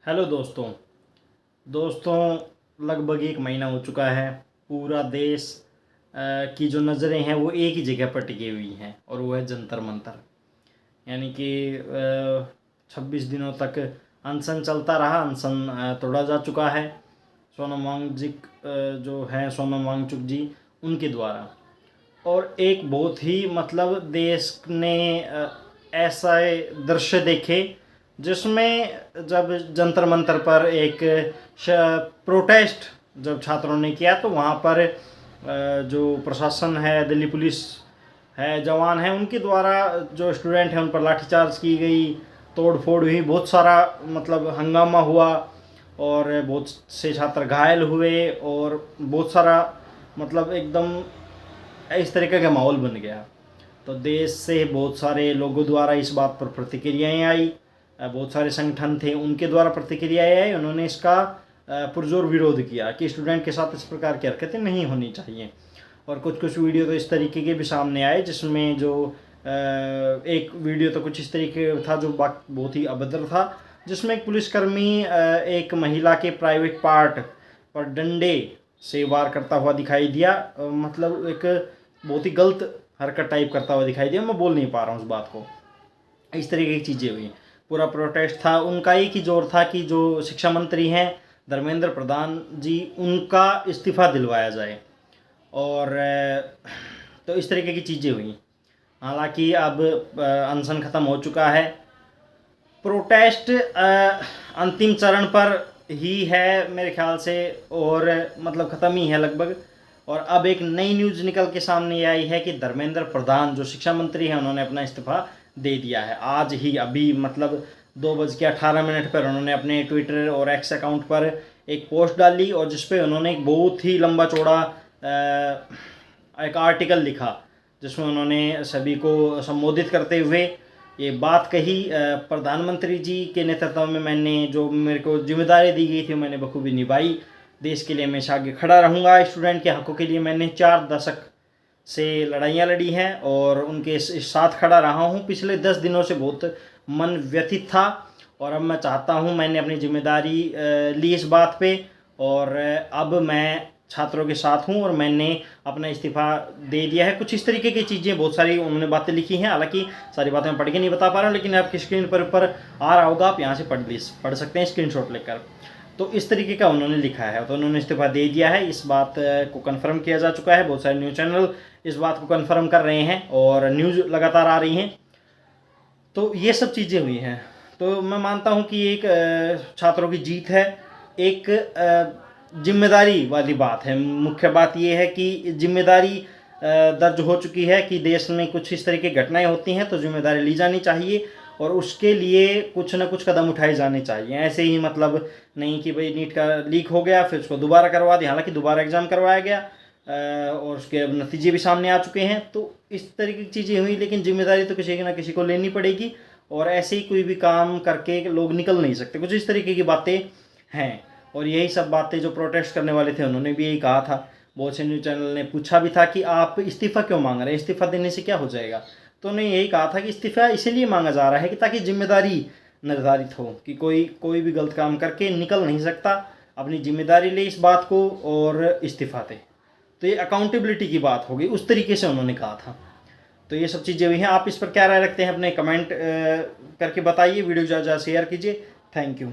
Hello दोस्तों लगभग एक महीना हो चुका है। पूरा देश की जो नज़रें हैं वो एक ही जगह पर टिकी हुई हैं और वो है जंतर मंतर। यानी कि 26 दिनों तक अनशन चलता रहा। अनशन तोड़ा जा चुका है सोनम वांगचुक जो है सोनम वांगचुक जी उनके द्वारा। और एक बहुत ही मतलब देश ने ऐसा दृश्य देखे जिसमें जब जंतर मंतर पर एक प्रोटेस्ट जब छात्रों ने किया तो वहाँ पर जो प्रशासन है, दिल्ली पुलिस है, जवान है, उनके द्वारा जो स्टूडेंट हैं उन पर लाठीचार्ज की गई, तोड़ फोड़ हुई, बहुत सारा मतलब हंगामा हुआ और बहुत से छात्र घायल हुए और बहुत सारा मतलब एकदम इस तरीके का माहौल बन गया। तो देश से बहुत सारे लोगों द्वारा इस बात पर प्रतिक्रियाएं आई, बहुत सारे संगठन थे उनके द्वारा प्रतिक्रियाएं आई। उन्होंने इसका पुरजोर विरोध किया कि स्टूडेंट के साथ इस प्रकार की हरकतें नहीं होनी चाहिए। और कुछ वीडियो तो इस तरीके के भी सामने आए जिसमें जो एक वीडियो तो कुछ इस तरीके था जो बहुत ही अभद्र था, जिसमें एक पुलिसकर्मी एक महिला के प्राइवेट पार्ट पर डंडे से वार करता हुआ दिखाई दिया। मतलब एक बहुत ही गलत हरकत टाइप करता हुआ दिखाई दिया। मैं बोल नहीं पा रहा हूँ उस बात को। इस तरीके की चीज़ें हुई। पूरा प्रोटेस्ट था, उनका एक ही जोर था कि जो शिक्षा मंत्री हैं धर्मेंद्र प्रधान जी उनका इस्तीफ़ा दिलवाया जाए। और तो इस तरीके की चीज़ें हुई। हालांकि अब अनशन ख़त्म हो चुका है। प्रोटेस्ट अंतिम चरण पर ही है मेरे ख्याल से, और मतलब ख़त्म ही है लगभग। और अब एक नई न्यूज़ निकल के सामने आई है कि धर्मेंद्र प्रधान जो शिक्षा मंत्री हैं उन्होंने अपना इस्तीफ़ा दे दिया है। आज ही अभी मतलब 2:18 पर उन्होंने अपने ट्विटर और एक्स अकाउंट पर एक पोस्ट डाली और जिसपे उन्होंने एक बहुत ही लंबा चौड़ा एक आर्टिकल लिखा जिसमें उन्होंने सभी को संबोधित करते हुए ये बात कही। प्रधानमंत्री जी के नेतृत्व में मैंने जो मेरे को जिम्मेदारी दी गई थी मैंने बखूबी निभाई। देश के लिए हमेशा आगे खड़ा रहूँगा। स्टूडेंट के हकों के लिए मैंने 4 दशक से लड़ाइयाँ लड़ी हैं और उनके साथ खड़ा रहा हूँ। पिछले 10 दिनों से बहुत मन व्यथित था और अब मैं चाहता हूँ, मैंने अपनी जिम्मेदारी ली इस बात पे और अब मैं छात्रों के साथ हूँ और मैंने अपना इस्तीफ़ा दे दिया है। कुछ इस तरीके की चीज़ें बहुत सारी उन्होंने बातें लिखी हैं। हालांकि सारी बातें मैं पढ़ के नहीं बता पा रहा हूँ, लेकिन आपकी स्क्रीन पर ऊपर आ रहा होगा, आप यहाँ से पढ़ सकते हैं स्क्रीनशॉट लेकर। तो इस तरीके का उन्होंने लिखा है। तो उन्होंने इस्तीफ़ा दे दिया है, इस बात को कन्फर्म किया जा चुका है। बहुत सारे न्यूज़ चैनल इस बात को कन्फर्म कर रहे हैं और न्यूज़ लगातार आ रही हैं। तो ये सब चीज़ें हुई हैं। तो मैं मानता हूँ कि एक छात्रों की जीत है। एक जिम्मेदारी वाली बात है। मुख्य बात ये है कि जिम्मेदारी दर्ज हो चुकी है कि देश में कुछ इस तरह की घटनाएं होती हैं तो जिम्मेदारी ली जानी चाहिए और उसके लिए कुछ ना कुछ कदम उठाए जाने चाहिए। ऐसे ही मतलब नहीं कि भाई नीट का लीक हो गया फिर उसको दोबारा करवा दिया। हालांकि दोबारा एग्ज़ाम करवाया गया और उसके अब नतीजे भी सामने आ चुके हैं। तो इस तरीके की चीज़ें हुई, लेकिन जिम्मेदारी तो किसी ना किसी को लेनी पड़ेगी और ऐसे ही कोई भी काम करके लोग निकल नहीं सकते। कुछ इस तरीके की बातें हैं और यही सब बातें जो प्रोटेस्ट करने वाले थे उन्होंने भी यही कहा था। बहुत से न्यूज़ चैनल ने पूछा भी था कि आप इस्तीफ़ा क्यों मांग रहे हैं, इस्तीफ़ा देने से क्या हो जाएगा। तो उन्होंने यही कहा था कि इस्तीफ़ा इसलिए मांगा जा रहा है कि ताकि जिम्मेदारी निर्धारित हो कि कोई भी गलत काम करके निकल नहीं सकता, अपनी जिम्मेदारी ले इस बात को और इस्तीफ़ा दे। तो ये अकाउंटेबिलिटी की बात होगी, उस तरीके से उन्होंने कहा था। तो ये सब चीज़ें हुई हैं। आप इस पर क्या राय रखते हैं अपने कमेंट करके बताइए। वीडियो ज़्यादा शेयर कीजिए। Thank you.